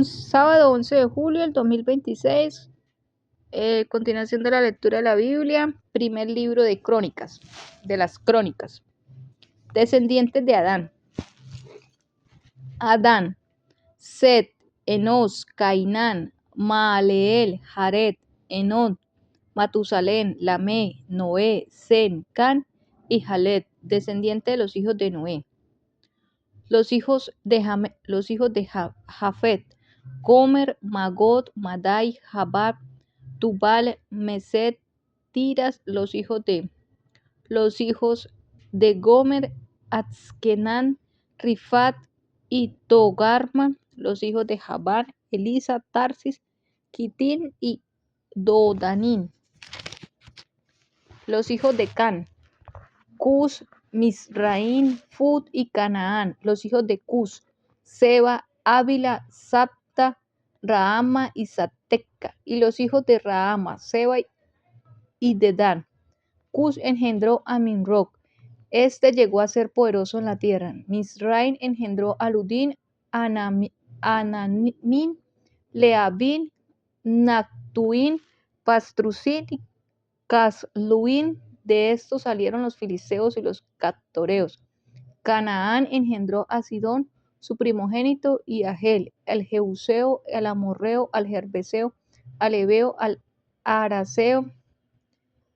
Sábado 11 de julio del 2026, continuación de la lectura de la Biblia, primer libro de Crónicas, de las Crónicas. Descendientes de Adán. Adán, Set, Enos, Cainán, Maaleel, Jared, Enón, Matusalén, Lamé, Noé, Sen, Can y Jalet, descendiente de los hijos de Noé. Los hijos de Jafet, Gomer, Magod, Madai, Jabal, Tubal, Mesed, Tiras, los hijos de Gomer, Atzkenán, Rifat y Togarma, los hijos de Jabal, Elisa, Tarsis, Kitín y Dodanín. Los hijos de Can, Cus, Misraín, Fut y Canaán. Los hijos de Cus, Seba, Ávila, Sapta, Raama y Sateca. Y los hijos de Raama, Seba y Dedán. Cus engendró a Minroc. Este llegó a ser poderoso en la tierra. Misraín engendró a Ludín, Anamín, Leabín, Nactuín, Pastrucín y Casluín. De estos salieron los filisteos y los catoreos. Canaán engendró a Sidón, su primogénito, y a Gel, al Jebuseo, al Amorreo, al Gerbeseo, al Ebeo, al Araseo,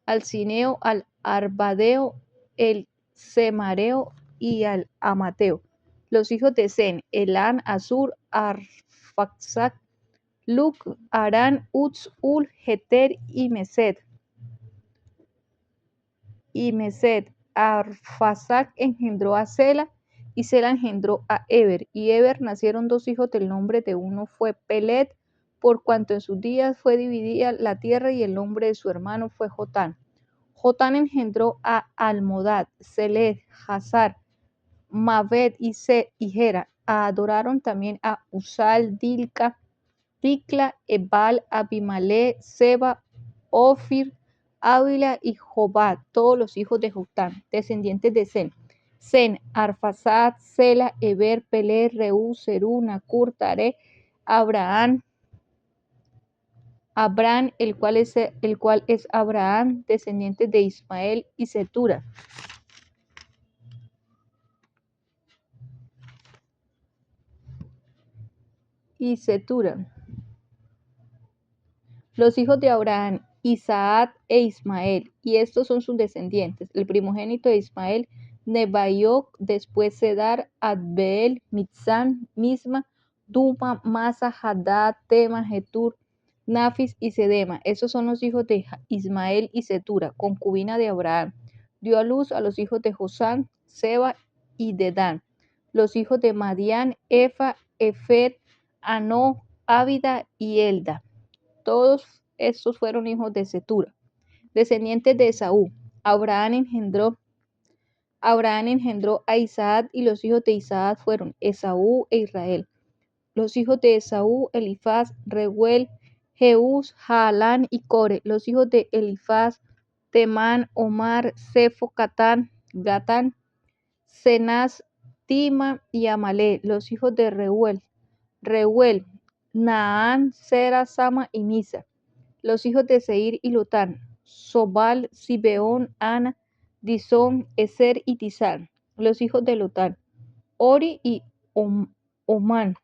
al Cineo, al Arbadeo, el Semareo y al Amateo. Los hijos de Sen, Elán, Asur, Arfaxad, Luc, Arán, Uz, Ul, Geter y Mesed. Arfaxad engendró a Sela, y Sela engendró a Eber. Y Eber nacieron dos hijos, del nombre de uno fue Pelet, por cuanto en sus días fue dividida la tierra, y el nombre de su hermano fue Jotán. Jotán engendró a Almodad, Seled, Hazar, Maved y Gera. Adoraron también a Usal, Dilca, Dicla, Ebal, Abimelech, Seba, Ofir, Ávila y Jobad, todos los hijos de Jotán, descendientes de Sen. Sen, Arfaxad, Sela, Eber, Pelet, Reú, Serú, Nacur, Tare, Abraham, el cual es Abraham, descendientes de Ismael y Setura. Los hijos de Abraham, Isaac e Ismael, y estos son sus descendientes. El primogénito de Ismael, Nebaiot, después Cedar, Adbeel, Mitzán, Misma, Duma, Masa, Hadad, Tema, Getur, Nafis y Sedema. Estos son los hijos de Ismael y Setura, concubina de Abraham. Dio a luz a los hijos de Josán, Seba y Dedán. Los hijos de Madián, Efa, Efer, Anó, Ávida y Elda. Todos estos fueron hijos de Setura. Descendientes de Esaú. Abraham engendró a Isaac, y los hijos de Isaac fueron Esaú e Israel. Los hijos de Esaú, Elifaz, Reuel, Jeús, Jaalán y Core. Los hijos de Elifaz, Temán, Omar, Sefo, Gatán, Cenaz, Tima y Amalé. Los hijos de Reuel, Naán, Sera, Sama y Misa. Los hijos de Seir y Lotán, Sobal, Sibeón, Ana, Disón, Eser y Tisán. Los hijos de Lotán, Ori y Omán.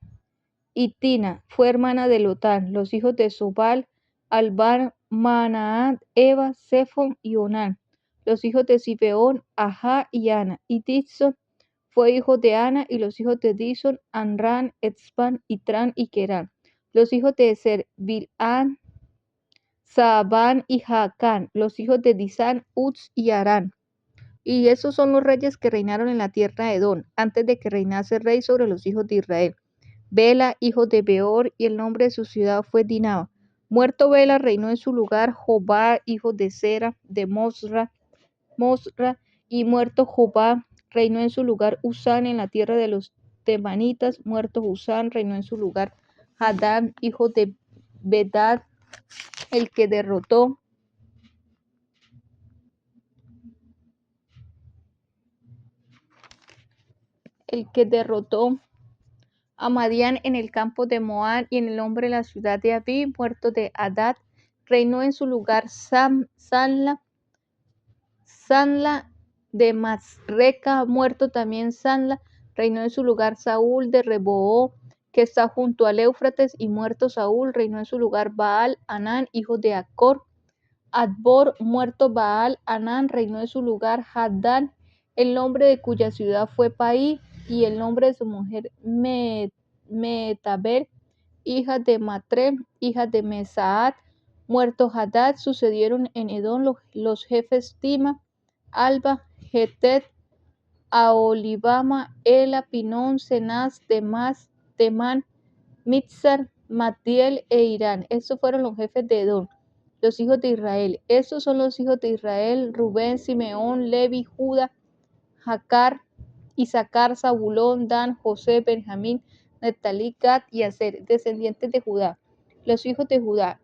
Y Tina fue hermana de Lotán. Los hijos de Sobal, Albán, Manaat, Eva, Sefón y Onán. Los hijos de Sibeón, Ajá y Ana. Y Dison fue hijo de Ana, y los hijos de Dison, Anrán, Etzban, Itran y Querán. Los hijos de Eser, Bilán, Saabán y Jaacán. Los hijos de Disán, Uz y Arán. Y esos son los reyes que reinaron en la tierra de Edom, antes de que reinase rey sobre los hijos de Israel. Bela, hijo de Beor, y el nombre de su ciudad fue Dinaba. Muerto Bela, reinó en su lugar Jobá, hijo de Zera, de Mosra, y muerto Jobá, reinó en su lugar Usán en la tierra de los temanitas. Muerto Usán, reinó en su lugar Hadad, hijo de Bedad, el que derrotó a Madián en el campo de Moab, y en el nombre de la ciudad de Abí, muerto de Hadad, reinó en su lugar Sanla de Masreca, muerto también Sanla, reinó en su lugar Saúl de Reboó, que está junto al Éufrates, y muerto Saúl, reinó en su lugar Baal Hanán, hijo de Acor. Adbor, muerto Baal Hanán, reinó en su lugar Hadad, el nombre de cuya ciudad fue Paí, y el nombre de su mujer Meetabel, hija de Matre, hija de Mesaat. Muerto Hadad, sucedieron en Edom los jefes Tima, Alba, Getet, Aholibama, Ela, Pinón, Cenaz, Temán, Mitzar, Magdiel e Irán. Estos fueron los jefes de Edom, los hijos de Israel. Estos son los hijos de Israel: Rubén, Simeón, Levi, Judá, Jacar, Isaacar, Zabulón, Dan, José, Benjamín, Neftalí, Gad y Aser, descendientes de Judá. Los hijos de Judá: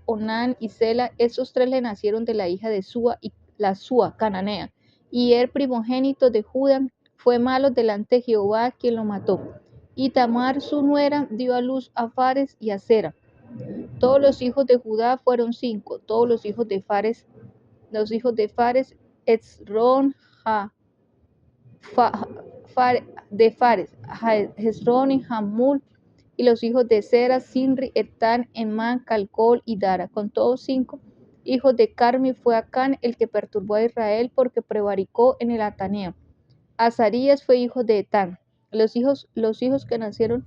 Onán y Sela. Estos tres le nacieron de la hija de Súa, y la Súa cananea. Y primogénito de Judá, fue malo delante de Jehová, quien lo mató. Y Tamar, su nuera, dio a luz a Fares y a Zera. Todos los hijos de Judá fueron 5. Todos los hijos de Fares, Hezrón, Hezrón y Hamul. Y los hijos de Zera, Sinri, Etán, Emán, Calcol y Dara. Con todos 5 hijos de Carmi fue Acán el que perturbó a Israel, porque prevaricó en el Ataneo. Azarías fue hijo de Etán. Los hijos que nacieron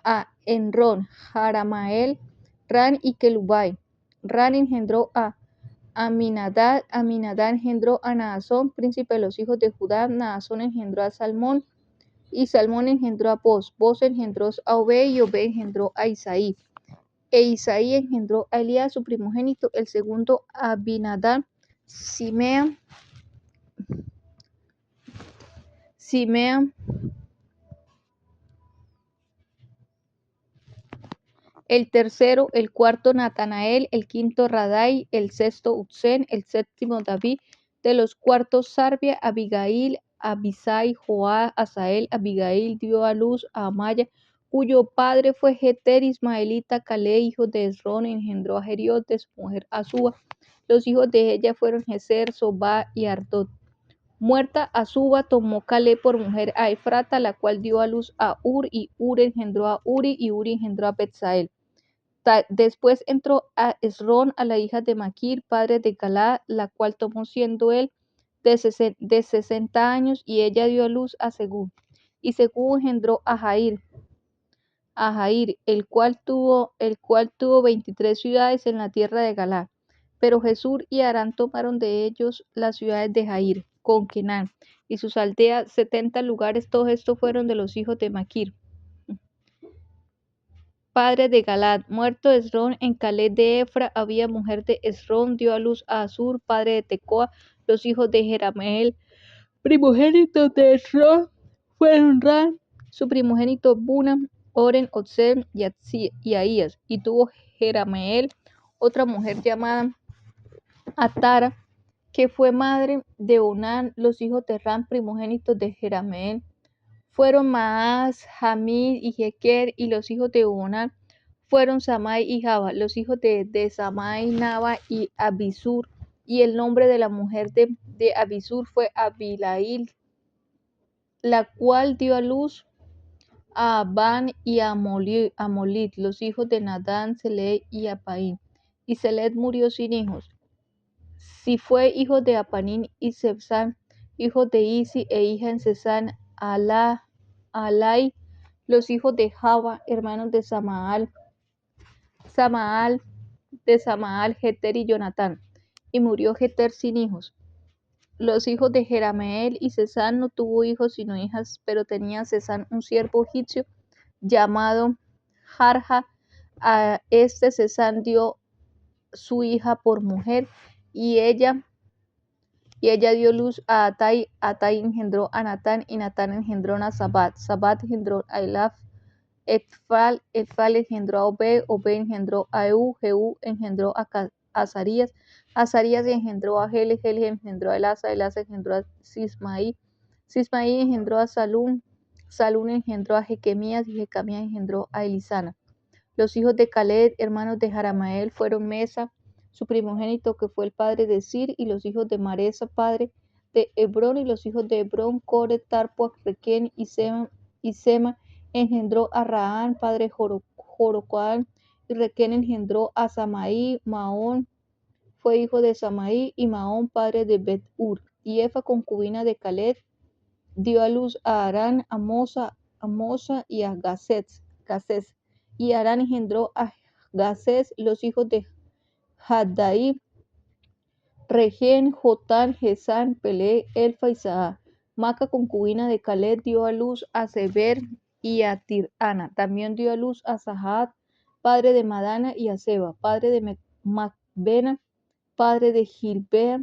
a Enrón, Jaramael, Ran y Kelubai. Ran engendró a Aminadab, Aminadab engendró a Naasón, príncipe de los hijos de Judá. Naasón engendró a Salmón, y Salmón engendró a Boz. Boz engendró a Obed, y Obed engendró a Isaí. E Isaí engendró a Elías, su primogénito, el segundo a Abinadab, Simea, el tercero, el cuarto Natanael, el quinto Radai, el sexto Utsén, el séptimo David, de los cuartos Sarbia, Abigail, Abisai, Joá, Asael. Abigail dio a luz a Amaya, cuyo padre fue Jeter ismaelita. Calé, hijo de Esrón, engendró a Jeriot de su mujer Azúa. Los hijos de ella fueron Jezer, Sobá y Ardot. Muerta Azúa, tomó Calé por mujer a Efrata, la cual dio a luz a Ur, y Ur engendró a Uri, y Uri engendró a Betsael. Después entró a Esrón, a la hija de Maquir, padre de Galá, la cual tomó siendo él de 60 años, y ella dio a luz a Segú. Y Segú engendró a Jair, el cual tuvo 23 ciudades en la tierra de Galá. Pero Jesús y Harán tomaron de ellos las ciudades de Jair, con Kenán, y sus aldeas, 70 lugares. Todos estos fueron de los hijos de Maquir, padre de Galad. Muerto Esrón, en Caled de Efra había mujer de Esrón, dio a luz a Asur, padre de Tecoa. Los hijos de Jerameel, primogénitos de Esrón, fueron Ran, su primogénito, Buna, Oren, Otsem y Ahías. Y tuvo Jerameel otra mujer llamada Atara, que fue madre de Onán. Los hijos de Ran, primogénitos de Jerameel, fueron Maas, Jamid y Jequer. Y los hijos de Onán fueron Samai y Jaba. Los hijos de Samai, Naba y Abisur. Y el nombre de la mujer de Abisur fue Abilail, la cual dio a luz a Abán y a Molit. Los hijos de Nadán, Seled y Apaín. Y Seled murió sin hijos. Si fue hijo de Apanín y Sebsán, hijos de Isi e hija en Sesán, Alai. Los hijos de Jaba, hermanos de Samaal, Jeter y Jonatán. Y murió Jeter sin hijos. Los hijos de Jerameel, y Sesán no tuvo hijos sino hijas, pero tenía Sesán un siervo egipcio llamado Jarja. A este Sesán dio su hija por mujer, y ella dio luz a Atai. Atai engendró a Natán, y Natán engendró a Sabat. Sabat engendró a Elaf. Etfal engendró a Obed. Obed engendró a Jehú engendró a Azarías. Azarías engendró a Heli. Heli engendró a Elasa. Elasa engendró a Sismaí. Sismaí engendró a Salum. Salún engendró a Jequemías, y Jecamías engendró a Elisana. Los hijos de Caled, hermanos de Jaramael, fueron Mesa, su primogénito, que fue el padre de Sir, y los hijos de Maresa, padre de Hebrón, y los hijos de Hebrón, Core, Tarpuac, Requén y Sema engendró a Raán, padre de Jorocoam, y Requén engendró a Samaí. Maón fue hijo de Samaí, y Maón padre de Bet-ur. Y Efa, concubina de Caled, dio a luz a Harán, a Mosa y a Gacés. Y Harán engendró a Gacés. Los hijos de Jadai, Regén, Jotán, Gesán, Pelé, Elfa y Saá. Maca, concubina de Caled, dio a luz a Seber y a Tirana. También dio a luz a Sahat, padre de Madana, y a Seba, padre de Macbena, padre de Gilbea.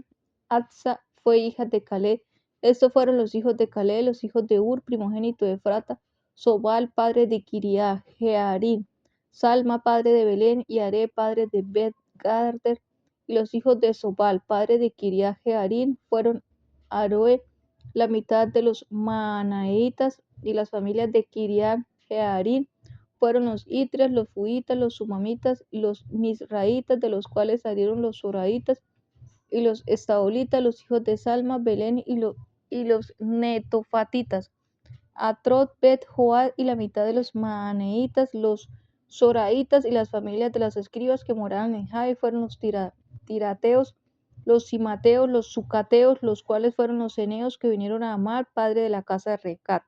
Atsa fue hija de Caled. Estos fueron los hijos de Caled, los hijos de Ur, primogénito de Efrata. Sobal, padre de Kiriá Jearim. Salma, padre de Belén, y Are, padre de Bet-Gader. Y los hijos de Sobal, padre de Kiriá Jearim, fueron Aroe, la mitad de los Manaitas, y las familias de Kiriá Jearim fueron los Itrias, los Fuitas, los Sumamitas y los Misraitas, de los cuales salieron los Zoraitas y los Estaolitas, los hijos de Salma, Belén y los Netofatitas. Atrot, Bet, Joad y la mitad de los Maneitas, los Zoraitas y las familias de las escribas que moraban en Jai fueron los Tirateos, los Simateos, los Sucateos, los cuales fueron los Eneos que vinieron a Amar, padre de la casa de Recat.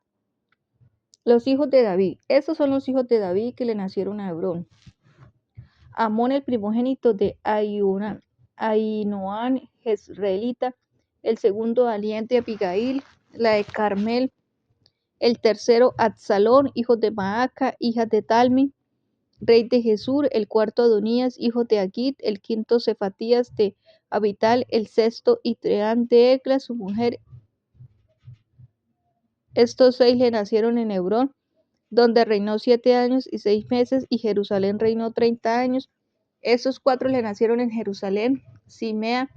Los hijos de David. Estos son los hijos de David que le nacieron a Hebrón. Amón, el primogénito de Ahinoam, jezreelita. El segundo, Aliente, Abigail, la de Carmel. El tercero, Absalón, hijo de Maaca, hija de Talmi, rey de Jesur. El cuarto, Adonías, hijo de Agit. El quinto, Cefatías de Abital. El sexto, Itreán de Egla, su mujer. Estos 6 le nacieron en Hebrón, donde reinó 7 años y 6 meses, y Jerusalén reinó 30 años. Estos 4 le nacieron en Jerusalén: Simea,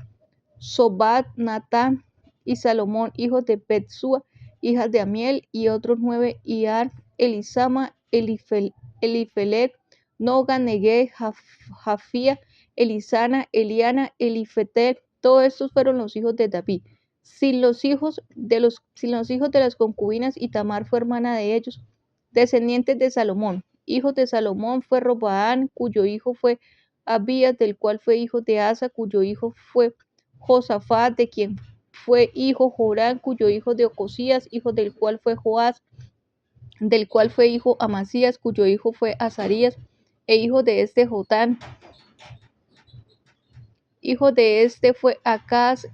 Sobat, Natán y Salomón, hijos de Betsúa, hijas de Amiel, y otros 9, Iar, Elisama, Elifelet, Noga, Negué, Jafía, Elisana, Eliana, Elifetet. Todos estos fueron los hijos de David, sin los hijos de las concubinas, y Tamar fue hermana de ellos. Descendientes de Salomón. Hijos de Salomón fue Roboam, cuyo hijo fue Abías, del cual fue hijo de Asa, cuyo hijo fue Josafat, de quien fue hijo Joram, cuyo hijo de Ocosías, hijo del cual fue Joás, del cual fue hijo Amasías, cuyo hijo fue Azarías, e hijo de este Jotán. Hijo de este fue Acaz,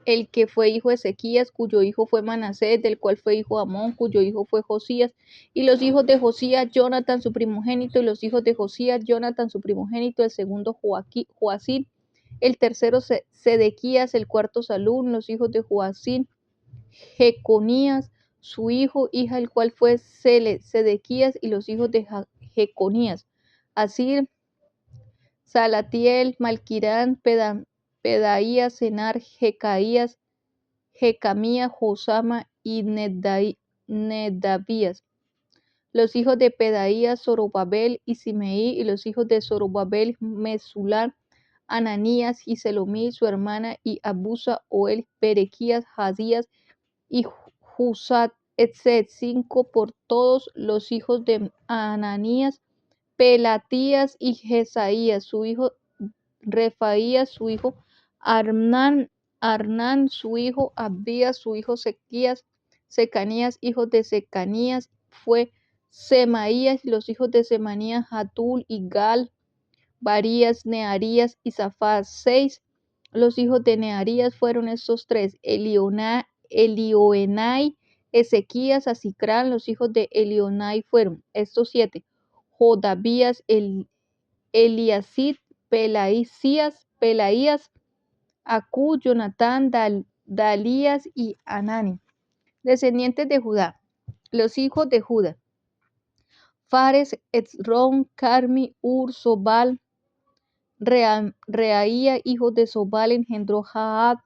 el que fue hijo de Ezequías, cuyo hijo fue Manasés, del cual fue hijo Amón, cuyo hijo fue Josías. Y los hijos de Josías, Jonatán su primogénito, y los hijos de Josías, Jonatán su primogénito, el segundo Joacín, el tercero Sedequías, el cuarto Salún. Los hijos de Joacín, Jeconías su hijo, hija el cual fue Sedequías, y los hijos de Jeconías, Asir, Salatiel, Malquirán, Pedaías, Senar, Jecaías, Jecamía, Josama y Nedavías. Los hijos de Pedaías, Zorobabel y Simeí. Y los hijos de Zorobabel, Mesulán, Ananías y Selomí su hermana, y Abusa, Oel, Berequías, Jadías y Jusat, etc. 5 por todos los hijos de Ananías: Pelatías y Jesaías su hijo, Refaías su hijo, Arnán su hijo, Abdías su hijo, Secanías hijo de Secanías fue Semaías. Y los hijos de Semanías, Hatul y Gal, Barías, Nearías y Safat. 6. Los hijos de Nearías fueron estos 3: Elioenai, Ezequías, Asicrán. Los hijos de Elioenai fueron estos 7: Jodavías, Eliasid, Pelaías, Acú, Jonatán, Dalías y Anani. Descendientes de Judá. Los hijos de Judá: Fares, Hezrón, Carmi, Ur, Sobal. Reaía, hijo de Sobal, engendró Jaad,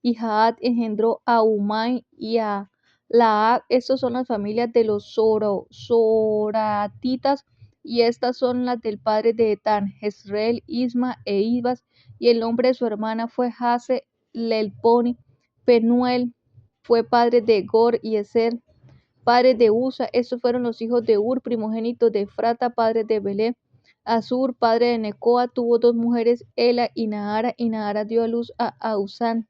y Jaad engendró a Umay y a Estos son las familias de los Soratitas, y estas son las del padre de Etán, Jezreel, Isma e Ibas, y el nombre de su hermana fue Jase Lelponi. Penuel fue padre de Gor y Eser, padre de Usa. Estos fueron los hijos de Ur, primogénito de Efrata, padre de Belén. Asur, padre de Necoa, tuvo dos mujeres, Ela y Nahara dio a luz a Ausán,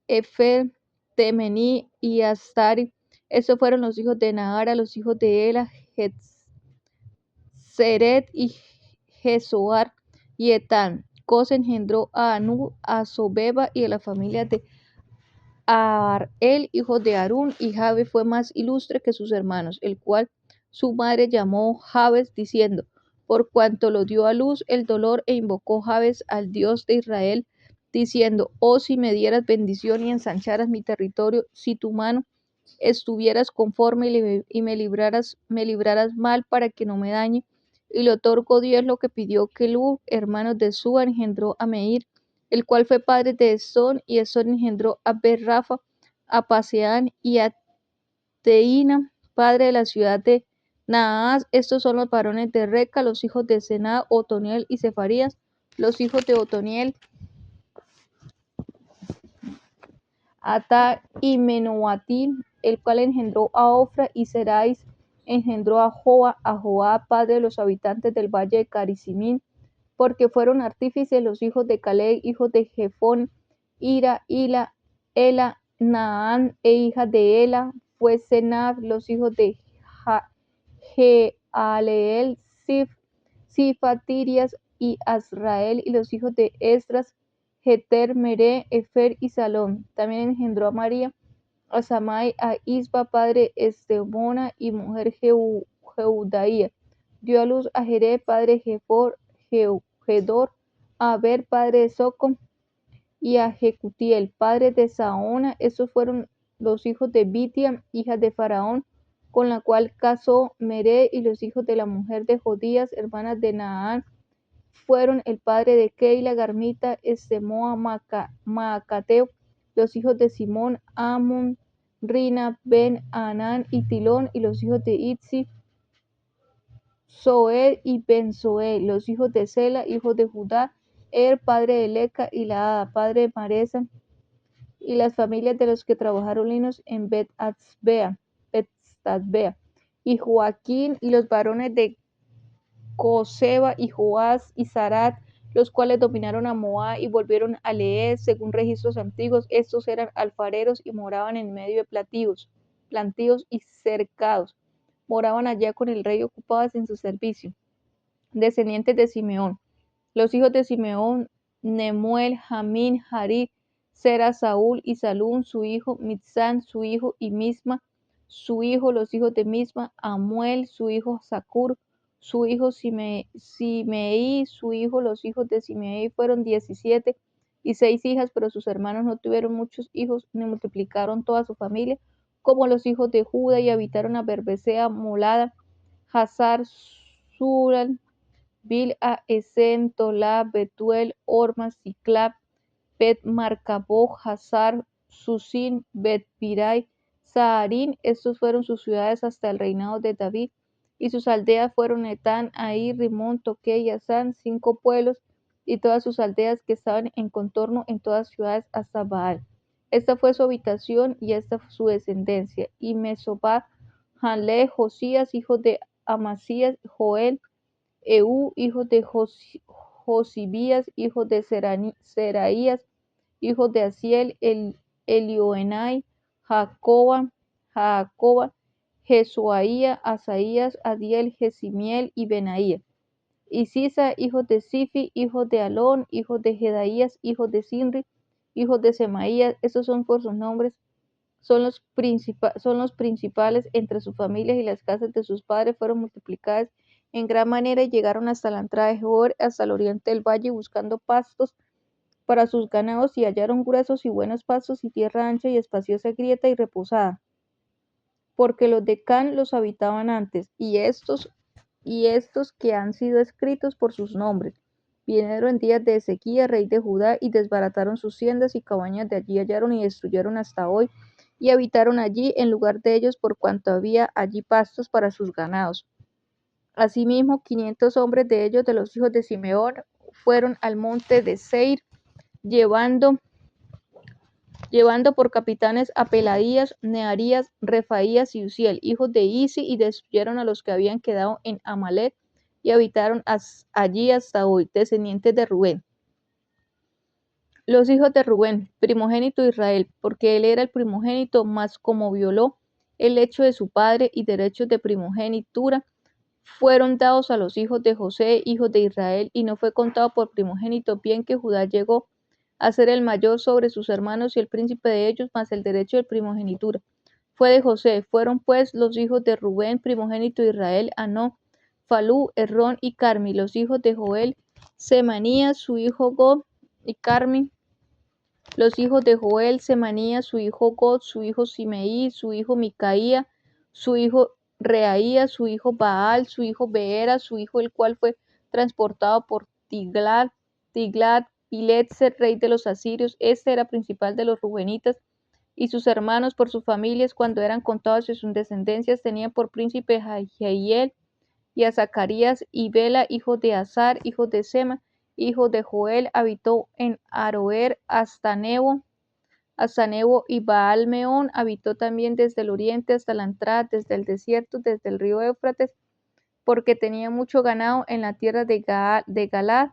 Efer, Temení y Astari. Estos fueron los hijos de Nahara, los hijos de Ela, Seret y Jezoar y Etán. Cos engendró a Anu, a Sobeba y a la familia de Arel, hijo de Harún, y Jabes fue más ilustre que sus hermanos, el cual su madre llamó Jabes, diciendo: por cuanto lo dio a luz el dolor, e invocó Jabes al Dios de Israel, diciendo: oh, si me dieras bendición y ensancharas mi territorio, si tu mano estuvieras conforme y me libraras mal para que no me dañe. Y le otorgó Dios lo que pidió. Kelub, hermano de Sua, engendró a Meir, el cual fue padre de Esón, y Esón engendró a Berrafa, a Paseán y a Teína, padre de la ciudad de Naas. Estos son los varones de Reca, los hijos de Sená, Otoniel y Cefarías. Los hijos de Otoniel: Ata y Menoatín, el cual engendró a Ofra, y Serais engendró a Joa, padre de los habitantes del valle de Carisimín, porque fueron artífices los hijos de Caleb, hijos de Jefón, Ira, Hila, Ela, Naán, e hija de Ela fue Senab. Los hijos de Jealeel, Sifatirias y Azrael, y los hijos de Esdras, Jeter, Meré, Efer y Salón. También engendró a María, a Samai, a Isba, padre Estebona y mujer Jeudaía. Dio a luz a Jeré, padre Gedor, a Aber, padre de Socom, y a Jecutiel, padre de Saona. Estos fueron los hijos de Bitia, hija de Faraón, con la cual casó Meré. Y los hijos de la mujer de Jodías, hermana de Naán, fueron el padre de Keila, Garmita, Estemoa, Maacateo. Los hijos de Simón, Amon, Rina, Ben, Anán y Tilón. Y los hijos de Itzi, Zoed y Ben-Zoed. Los hijos de Sela, hijo de Judá, padre de Leca, y Laada, padre de Maresa. Y las familias de los que trabajaron linos en Bet-Atzbea, y Joaquín, y los varones de Coseba y Joás y Zarat, los cuales dominaron a Moab y volvieron a Leez, según registros antiguos. Estos eran alfareros y moraban en medio de plantíos y cercados. Moraban allá con el rey, ocupados en su servicio. Descendientes de Simeón: los hijos de Simeón, Nemuel, Jamín, Jarí, Sera, Saúl y Salún su hijo, Mitzán su hijo y Misma su hijo. Los hijos de Misma: Amuel su hijo, Zacur su hijo, Simeí su hijo. Los hijos de Simeí fueron 17 y 6 hijas, pero sus hermanos no tuvieron muchos hijos, ni multiplicaron toda su familia como los hijos de Judá, y habitaron a Berbesea, Molada, Hazar Sual, Bilha, Esen, Tolá, Betuel, Orma, Siclab, Bet Marcabó, Hazar, Susin, Bet Pirai, Saharín. Estos fueron sus ciudades hasta el reinado de David, y sus aldeas fueron Etán, Ahí, Rimón, Toque y Asán, 5 pueblos, y todas sus aldeas que estaban en contorno, en todas ciudades hasta Baal. Esta fue su habitación, y esta fue su descendencia. Y Mesobab, Hanle, Josías, hijo de Amasías, Joel, hijo de Josibías, hijo de Seraías, hijo de Asiel, Elioenai, Jacoba, Jesuaía, Asaías, Adiel, Jesimiel y Benaía. Y Sisa, hijo de Sifi, hijo de Alón, hijo de Jedaías, hijo de Sinri, hijo de Semaías. Estos son por sus nombres, son los principales entre sus familias, y las casas de sus padres fueron multiplicadas en gran manera, y llegaron hasta la entrada de Jor, hasta el oriente del valle, buscando pastos para sus ganados, y hallaron gruesos y buenos pastos, y tierra ancha y espaciosa, grieta y reposada, porque los de Can los habitaban antes. Y estos que han sido escritos por sus nombres vinieron en días de Ezequías, rey de Judá, y desbarataron sus tiendas y cabañas de allí hallaron y destruyeron hasta hoy, y habitaron allí en lugar de ellos por cuanto había allí pastos para sus ganados. Asimismo, 500 hombres de ellos, de los hijos de Simeón, fueron al monte de Seir, llevando por capitanes a Pelaías, Nearías, Refaías y Uziel, hijos de Isi, y destruyeron a los que habían quedado en Amalek, y habitaron allí hasta hoy, descendientes de Rubén. Los hijos de Rubén, primogénito de Israel, porque él era el primogénito, mas como violó el lecho de su padre y derechos de primogenitura, fueron dados a los hijos de José, hijos de Israel, y no fue contado por primogénito, bien que Judá llegó a ser el mayor sobre sus hermanos y el príncipe de ellos, mas el derecho de primogenitura fue de José. Fueron pues los hijos de Rubén, primogénito de Israel, Anó, Falú, Errón y Carmi. Los hijos de Joel, Semanías, su hijo God, y Carmi. Los hijos de Joel, Semanías, su hijo God, su hijo Simeí, su hijo Micaía, su hijo Reaía, su hijo Baal, su hijo Beera, su hijo el cual fue transportado por Tiglat-Pileser, rey de los asirios. Este era principal de los rubenitas, y sus hermanos por sus familias, cuando eran contados y sus descendencias, tenían por príncipe a Jehiel y a Zacarías y Bela, hijo de Azar, hijo de Sema, hijo de Joel. Habitó en Aroer hasta Nebo y Baal-meón. Habitó también desde el oriente hasta la entrada, desde el desierto, desde el río Éufrates, porque tenía mucho ganado en la tierra de Galaad.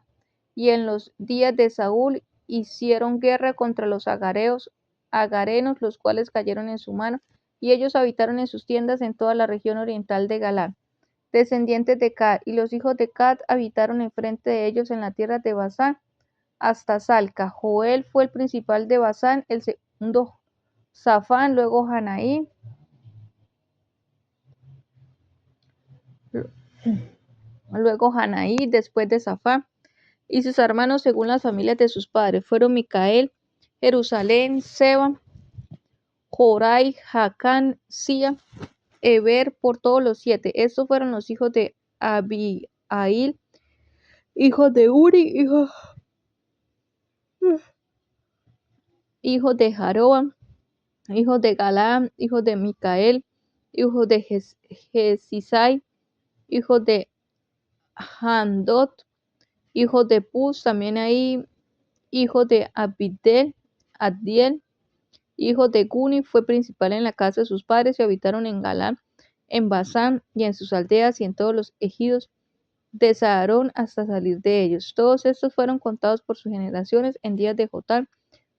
Y en los días de Saúl hicieron guerra contra los agarenos, los cuales cayeron en su mano, y ellos habitaron en sus tiendas en toda la región oriental de Galaad, descendientes de Gad. Y los hijos de Gad habitaron enfrente de ellos en la tierra de Basán hasta Salca. Joel fue el principal de Basán, el segundo Safán, luego Hanaí, después de Safán. Y sus hermanos según las familias de sus padres fueron Micael, Jerusalén, Seba, Jorai, Jacán, Sia, Eber, por todos los 7. Estos fueron los hijos de Abihail, hijos de Uri, hijos de Jaroam, hijos de Galaam, hijos de Micael, hijos de Jesisai, hijos de Handot, hijos de Puz, también ahí, hijos de Adiel, hijos de Guni. Fue principal en la casa de sus padres, y habitaron en Galán, en Basán y en sus aldeas y en todos los ejidos de Saarón hasta salir de ellos. Todos estos fueron contados por sus generaciones en días de Jotam,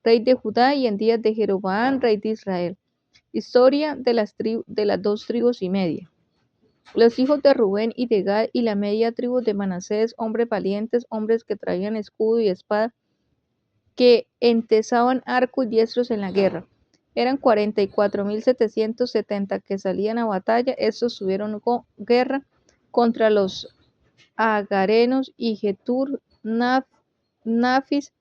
rey de Judá, y en días de Jeroboam, rey de Israel. Historia de las 2 tribus y media. Los hijos de Rubén y de Gad y la media tribu de Manasés, hombres valientes, hombres que traían escudo y espada, que entesaban arco y diestros en la guerra. Eran 44,770 que salían a batalla. Estos tuvieron guerra contra los agarenos y Getur, Nafis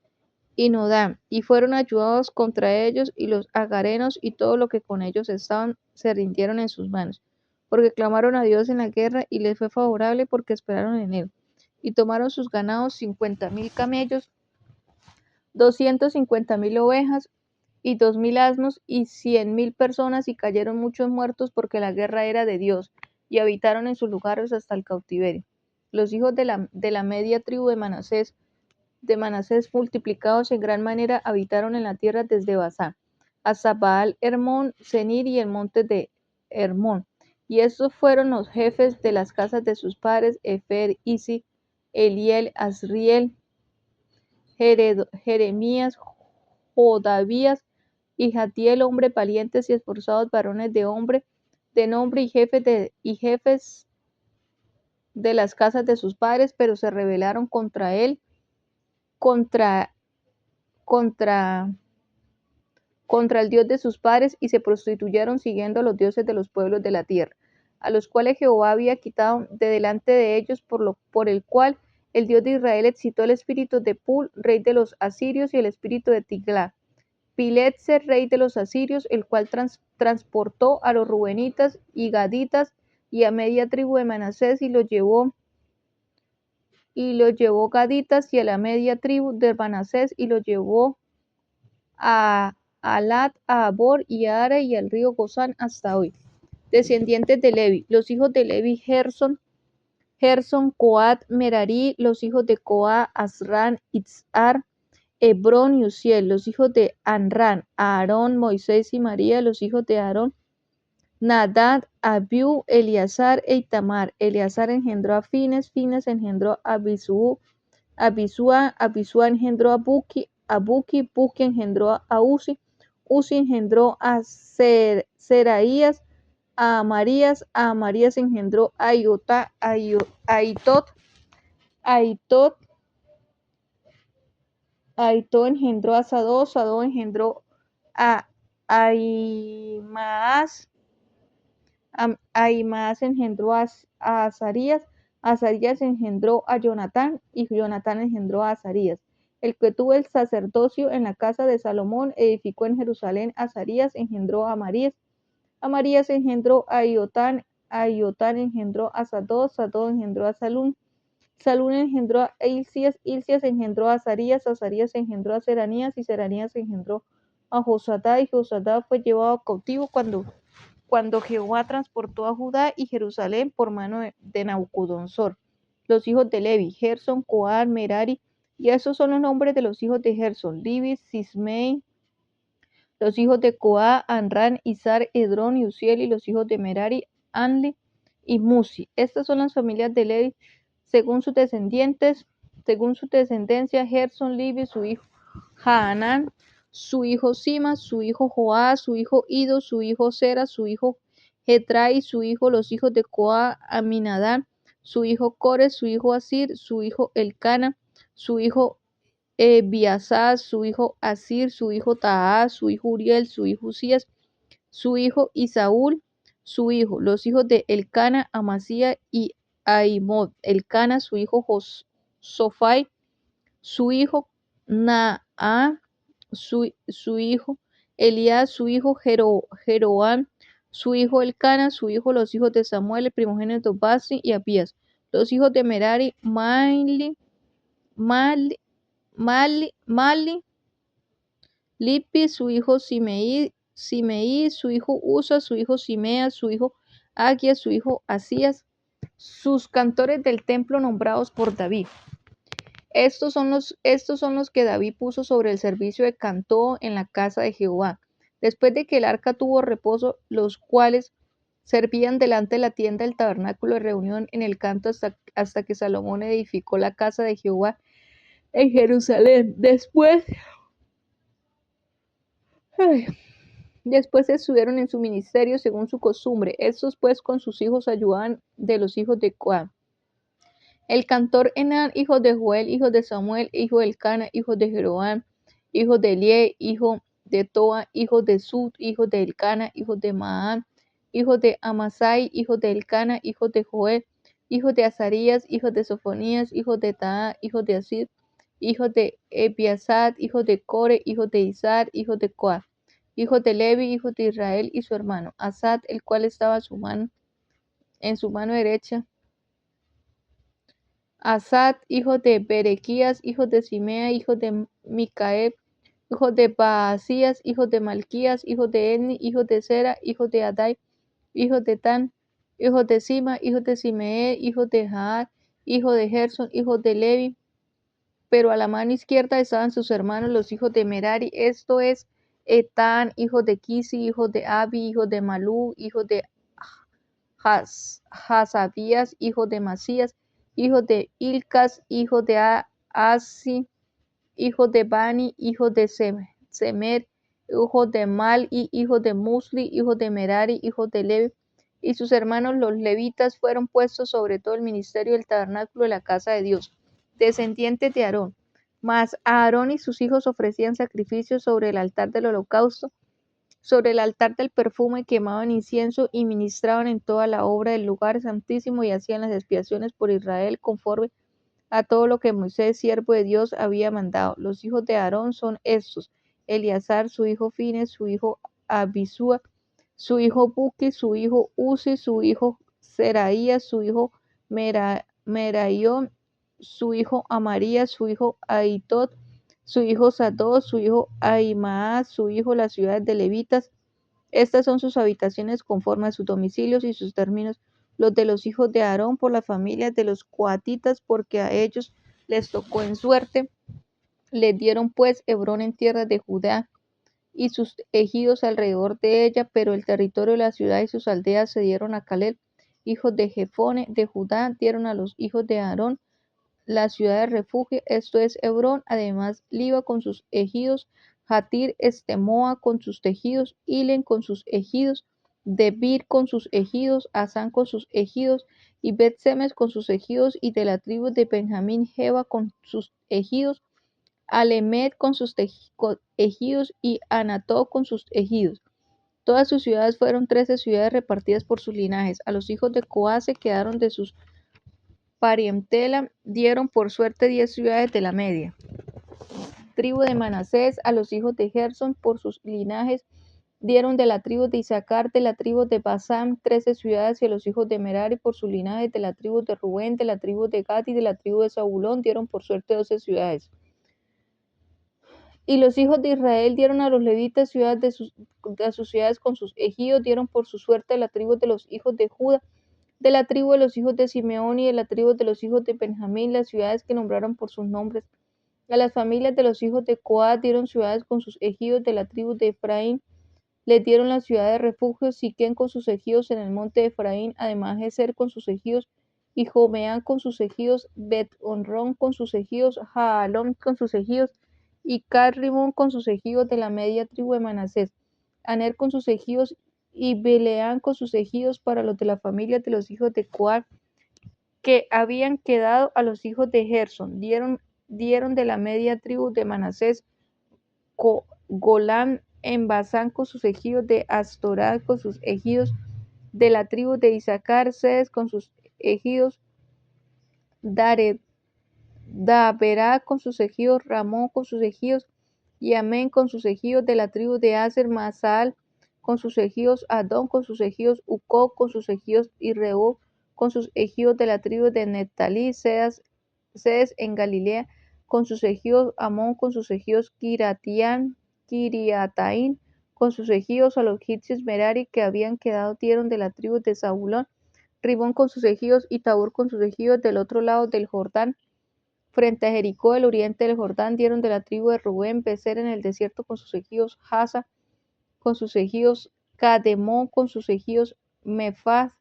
y Nodam, y fueron ayudados contra ellos, y los agarenos y todo lo que con ellos estaban se rindieron en sus manos, porque clamaron a Dios en la guerra, y les fue favorable porque esperaron en él. Y tomaron sus ganados 50,000 camellos, 250,000 ovejas y 2,000 asnos y 100,000 personas, y cayeron muchos muertos porque la guerra era de Dios, y habitaron en sus lugares hasta el cautiverio. Los hijos de la media tribu de Manasés multiplicados en gran manera habitaron en la tierra desde Basán hasta Baal Hermón, Senir y el monte de Hermón. Y estos fueron los jefes de las casas de sus padres: Efer, Isi, Eliel, Asriel, Jeremías, Jodavías y Jatiel, hombres valientes y esforzados, varones de nombre, y jefes de las casas de sus padres, pero se rebelaron contra él, contra el Dios de sus padres, y se prostituyeron siguiendo a los dioses de los pueblos de la tierra, a los cuales Jehová había quitado de delante de ellos, por el cual el Dios de Israel excitó el espíritu de Pul, rey de los asirios, y el espíritu de Tiglat-Pileser, rey de los asirios, el cual transportó a los rubenitas y gaditas y a media tribu de Manasés, y los llevó gaditas y a la media tribu de Manasés, y los llevó a Alat, a Abor y a Ara y al río Gozán hasta hoy. Descendientes de Levi. Los hijos de Levi, Gerson, Coat, Merari. Los hijos de Coat, Asran, Itzar, Hebrón y Uziel. Los hijos de Anran, Aarón, Moisés y María. Los hijos de Aarón, Nadab, Abiú, Eleazar e Itamar. Eleazar engendró a Fines, Fines engendró a Abisúa, Abisúa engendró a Buki, Buki engendró a Uzi, Uzi engendró a Seraías, a Amarías engendró a Aitot, Aitot, Aitot engendró a Sadó engendró a Ahimaas, Ahimaas engendró a Azarías, Azarías engendró a Jonatán y Jonatán engendró a Azarías. El que tuvo el sacerdocio en la casa de Salomón edificó en Jerusalén. Azarías engendró a Amarías, Amarías engendró a Iotán engendró a Sadó engendró a Salún engendró a Hilcías engendró a Azarías engendró a Seranías y Seranías engendró a Josatá y Josatá fue llevado cautivo cuando Jehová transportó a Judá y Jerusalén por mano de Nabucodonosor. Los hijos de Levi, Gerson, Coat, Merari, y esos son los nombres de los hijos de Gerson, Libis, Sismei. Los hijos de Coat, Anran, Izar, Edrón y Uziel, y los hijos de Merari, Anli y Musi. Estas son las familias de Levi según sus descendencia, Gerson, Libis, su hijo Haanán, su hijo Sima, su hijo Joá, su hijo Ido, su hijo Sera, su hijo Jetrai, su hijo, los hijos de Coat, Aminadab, su hijo Cores, su hijo Asir, su hijo Elcana, su hijo Biasaz, su hijo Asir, su hijo Taás, su hijo Uriel, su hijo Usías, su hijo Isaúl, su hijo, los hijos de Elcana, Amasía y Ahimod, Elcana, su hijo Sofai, su hijo Naa, su hijo Elías, su hijo Jeroam, su hijo Elcana, su hijo, los hijos de Samuel, el primogénito Basi y Abías, los hijos de Merari, Mali, Lipi, su hijo Simei, su hijo Usa, su hijo Simea, su hijo Aguia, su hijo Asías, sus cantores del templo nombrados por David. Estos son los que David puso sobre el servicio de canto en la casa de Jehová, después de que el arca tuvo reposo, los cuales servían delante de la tienda del tabernáculo de reunión en el canto hasta que Salomón edificó la casa de Jehová en Jerusalén. Después estuvieron en su ministerio según su costumbre. Estos pues con sus hijos ayudaban de los hijos de Coat. El cantor Enán, hijo de Joel, hijo de Samuel, hijo de Elcana, hijo de Jeroam, hijo de Elie, hijo de Toa, hijo de Sud, hijo de Elcana, hijo de Maán, hijo de Amasai, hijo de Elcana, hijo de Joel, hijo de Azarías, hijo de Sofonías, hijo de Taa, hijo de Asir, hijo de Ebiasad, hijo de Core, hijo de Izar, hijo de Coat, hijo de Levi, hijo de Israel y su hermano Asad, el cual estaba en su mano derecha. Asad, hijo de Berequías, hijo de Simea, hijo de Micael, hijo de Baasías, hijo de Malquías, hijo de Enni, hijo de Sera, hijo de Adai, hijo de Tan, hijo de Sima, hijo de Simee, hijo de Jaar, hijo de Gerson, hijo de Levi. Pero a la mano izquierda estaban sus hermanos, los hijos de Merari, esto es Etán, hijo de Kisi, hijo de Abi, hijo de Malú, hijo de Hasabías, hijo de Masías, hijo de Ilcas, hijo de Asi, hijo de Bani, hijo de Semer, hijo de Mal, y hijo de Musli, hijo de Merari, hijo de Levi, y sus hermanos los levitas fueron puestos sobre todo el ministerio del tabernáculo de la casa de Dios, descendientes de Aarón. Mas Aarón y sus hijos ofrecían sacrificios sobre el altar del holocausto, sobre el altar del perfume, quemaban incienso y ministraban en toda la obra del lugar santísimo y hacían las expiaciones por Israel conforme a todo lo que Moisés, siervo de Dios, había mandado. Los hijos de Aarón son estos: Eleazar, su hijo Fines, su hijo Abisúa, su hijo Buki, su hijo Uzi, su hijo Seraías, su hijo Meraión, su hijo Amarías, su hijo Aitot, su hijo Sadok, su hijo Ahimaaz, su hijo las ciudades de levitas. Estas son sus habitaciones conforme a sus domicilios y sus términos, los de los hijos de Aarón por las familias de los coatitas, porque a ellos les tocó en suerte. Les dieron pues Hebrón en tierra de Judá y sus ejidos alrededor de ella, pero el territorio de la ciudad y sus aldeas se dieron a Caleb, hijo de Jefone de Judá, dieron a los hijos de Aarón la ciudad de refugio, esto es Hebrón, además Liba con sus ejidos, Jatir, Estemoa con sus tejidos, Hilen con sus ejidos, Debir con sus ejidos, Asán con sus ejidos, y Bet-Semes con sus ejidos, y de la tribu de Benjamín, Jeba con sus ejidos, Alemet con sus ejidos, y Anató con sus ejidos. Todas sus ciudades fueron 13 ciudades repartidas por sus linajes. A los hijos de Coaz se quedaron de sus parentela, dieron por suerte 10 ciudades de la media. Tribu de Manasés, a los hijos de Gersón por sus linajes, dieron de la tribu de Isaacar, de la tribu de Basán, 13 ciudades, y a los hijos de Merari por su linaje, de la tribu de Rubén, de la tribu de Gad y de la tribu de Zabulón, dieron por suerte 12 ciudades. Y los hijos de Israel dieron a los levitas ciudades de sus ciudades con sus ejidos, dieron por su suerte a la tribu de los hijos de Judá, de la tribu de los hijos de Simeón y de la tribu de los hijos de Benjamín, las ciudades que nombraron por sus nombres. A las familias de los hijos de Coat dieron ciudades con sus ejidos, de la tribu de Efraín les dieron la ciudad de refugio, Siquén con sus ejidos en el monte de Efraín, además Gezer con sus ejidos, y Jomeán con sus ejidos, Bet-Honrón con sus ejidos, Jaalón con sus ejidos, y Carrimón con sus ejidos de la media tribu de Manasés, Aner con sus ejidos, y Beleán con sus ejidos para los de la familia de los hijos de Coat, que habían quedado a los hijos de Gersón. Dieron de la media tribu de Manasés, Golán en Basán con sus ejidos, de Astorad con sus ejidos, de la tribu de Isaacar, Sedes con sus ejidos, Daberá con sus ejidos, Ramón con sus ejidos, y Amén con sus ejidos, de la tribu de Aser, Masal con sus ejidos, Adón con sus ejidos, Ucó con sus ejidos, y Reú con sus ejidos, de la tribu de Neftalí, Sedes en Galilea con sus ejidos, Amón con sus ejidos, Kiriataín con sus ejidos, a los egipcios Merari que habían quedado dieron de la tribu de Zabulón, Ribón con sus ejidos y Tabor con sus ejidos del otro lado del Jordán, frente a Jericó, del oriente del Jordán, dieron de la tribu de Rubén, Becer en el desierto con sus ejidos, Haza con sus ejidos, Cademón con sus ejidos, Mefaá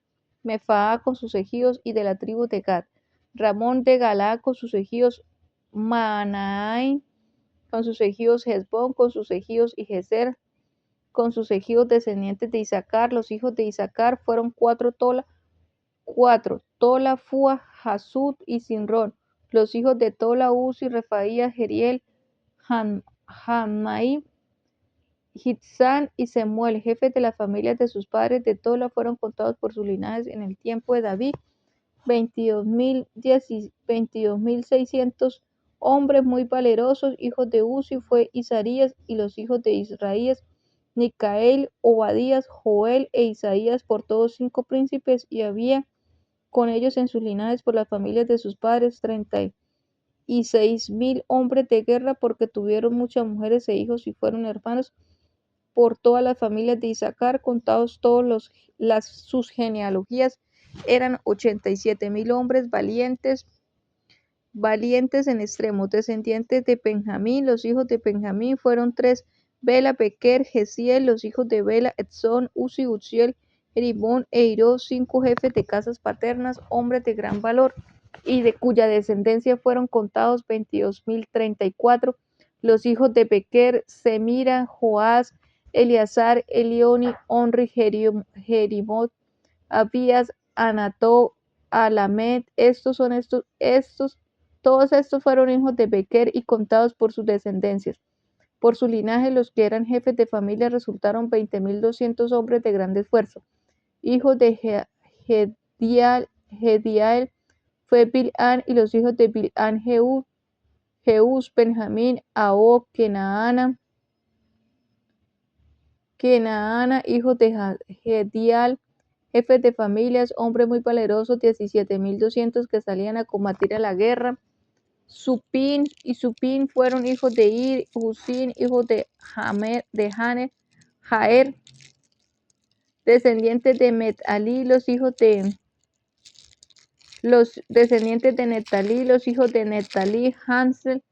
con sus ejidos, y de la tribu de Gad, Ramón de Galá con sus ejidos, Maanaim con sus ejidos, Hezbón con sus ejidos, y Gezer con sus ejidos, descendientes de Isaacar. Los hijos de Isaacar fueron Tola, Fua, Jasud y Sinrón. Los hijos de Tola, Uzi, Refaías, Jeriel, Hamaí, Hitzán y Semuel, jefes de las familias de sus padres de Tola, fueron contados por sus linajes en el tiempo de David, 22.600 hombres muy valerosos. Hijos de Uzi fue Isaías, y los hijos de Israías, Micael, Obadías, Joel e Isaías, por todos 5 príncipes, y había con ellos en sus linajes por las familias de sus padres 36.000 hombres de guerra, porque tuvieron muchas mujeres e hijos y fueron hermanos por todas las familias de Isaacar, contados todos sus genealogías, eran 87.000 hombres valientes en extremo, descendientes de Benjamín. Los hijos de Benjamín fueron 3, Bela, Bequer, Gesiel. Los hijos de Bela, Etzón, Uzi, Uziel, Eribón e Iró, 5 jefes de casas paternas, hombres de gran valor, y de cuya descendencia fueron contados 22.034. Los hijos de Bequer, Semira, Joás, Eleazar, Elioni, Onri, Jerimot, Abías, Anató, Alamed. Todos estos fueron hijos de Bequer y contados por sus descendencias. Por su linaje, los que eran jefes de familia resultaron 20.200 hombres de grande esfuerzo. Hijos de Gediael fue Bilhán, y los hijos de Bilhán, Jeús, Benjamín, Ahó, Kenaana, hijos de Gedial, jefes de familias, hombres muy valerosos, 17.200 que salían a combatir a la guerra. Supín y Supín fueron hijos de Ir, Husín, hijos de Jaer, descendientes de Metalí, los descendientes de Netalí, los hijos de Netalí, Hansel,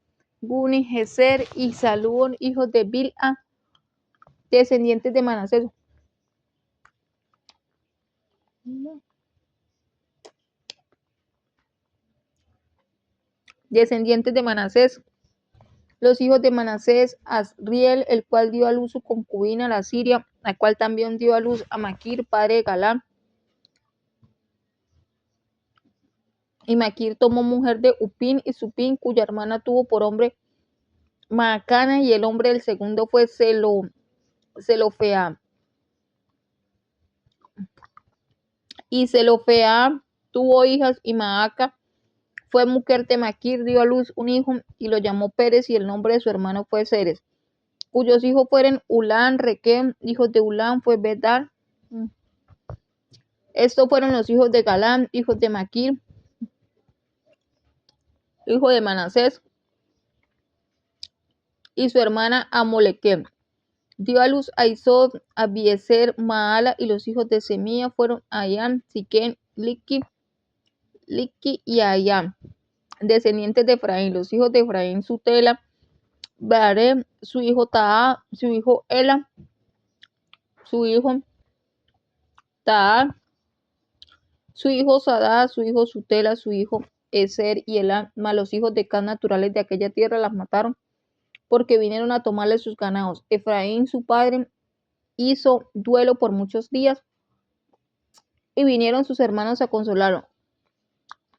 Guni, Geser y Salún, hijos de Bilha, descendientes de Manasés. Descendientes de Manasés. Los hijos de Manasés, Asriel, el cual dio a luz su concubina, la Siria, la cual también dio a luz a Maquir, padre de Galán. Y Maquir tomó mujer de Upín y Supín, cuya hermana tuvo por hombre Maacana, y el nombre del segundo fue Zelofeá. Y Zelofeá tuvo hijas, y Maaca fue mujer de Maquir, dio a luz un hijo, y lo llamó Pérez, y el nombre de su hermano fue Ceres, cuyos hijos fueron Ulán, Requem, hijos de Ulán fue Bedar. Estos fueron los hijos de Galán, hijos de Maquir, hijo de Manasés, y su hermana Amolequem. Dio a luz a Isob, Abiezer, Maala, y los hijos de Semía fueron Ayán, Siquén, Liqui y Ayán, descendientes de Efraín. Los hijos de Efraín, Sutela, Barem, su hijo Taa, su hijo Ela, su hijo Taa, su hijo Sadá, su hijo Sutela, su hijo Eser y Elá, mas los hijos de Can naturales de aquella tierra las mataron, porque vinieron a tomarle sus ganados. Efraín, su padre, hizo duelo por muchos días, y vinieron sus hermanos a consolarlo.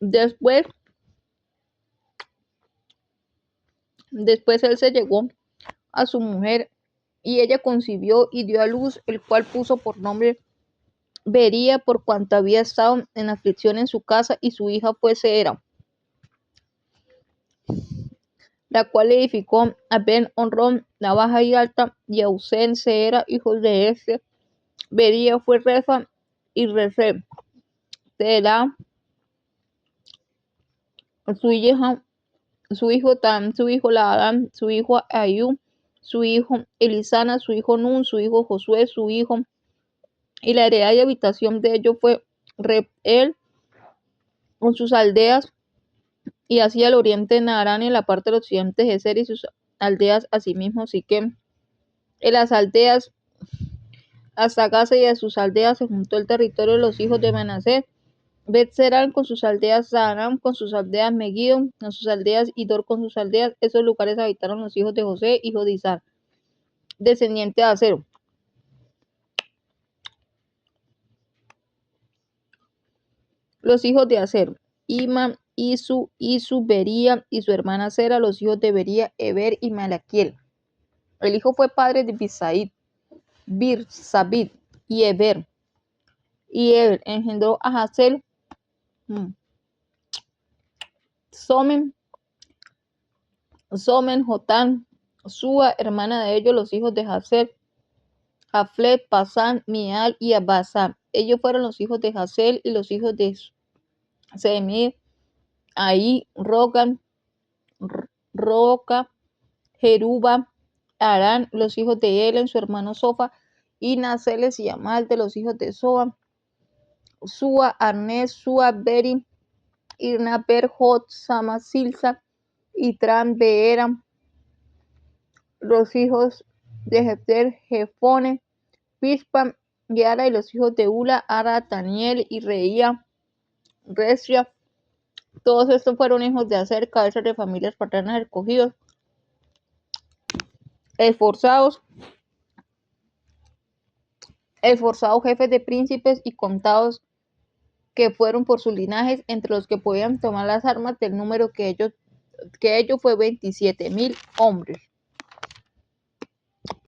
Después él se llegó a su mujer, y ella concibió y dio a luz, el cual puso por nombre Bería, por cuanto había estado en aflicción en su casa, y su hija fue Seera, la cual edificó a Ben-Honrón, la baja y alta, y a Usén, Seera, hijos de este. Bería fue Refa y Resef. Seera, su hija, su hijo Tam, su hijo Laadán, su hijo Ayú, su hijo Elisana, su hijo Nun, su hijo Josué, su hijo, y la heredad y habitación de ellos fue Rep-El con sus aldeas, y hacia el oriente Naarán, y en la parte del occidente Geser y sus aldeas, asimismo Siquem. En las aldeas hasta Gaza y a sus aldeas se juntó el territorio de los hijos de Manasés, Bet-Serán con sus aldeas, Zaanam con sus aldeas, Megiddo con sus aldeas, y Dor con sus aldeas. Esos lugares habitaron los hijos de José, hijo de Isar, descendiente de Aser. Los hijos de Aser: Ima, Isu, Bería y su hermana Sera. Los hijos de Bería: Eber y Malaquiel. El hijo fue padre de Birsabit y Eber. Y Eber engendró a Hazel, Somen, Jotán, Sua, hermana de ellos. Los hijos de Hazel: Jaflet, Pasán, Mial y Abasam. Ellos fueron los hijos de Hazel. Y los hijos de Semir: Ahí, Roca, Jeruba, Arán. Los hijos de Elen, su hermano Sofa, y Naseles y Amal. De los hijos de Soa: Sua, Arnés, Sua, Beri, Irna, Berjot, Sama, Silsa, y Tran, Beera. Los hijos de Jefter: Jefone, Pispa y Ara. Y los hijos de Ula: Ara, Taniel y Reía, Resria. Todos estos fueron hijos de Aser, cabezas de familias paternas escogidos, esforzados jefes de príncipes y contados, que fueron por sus linajes, entre los que podían tomar las armas, del número que ellos fue 27,000 hombres.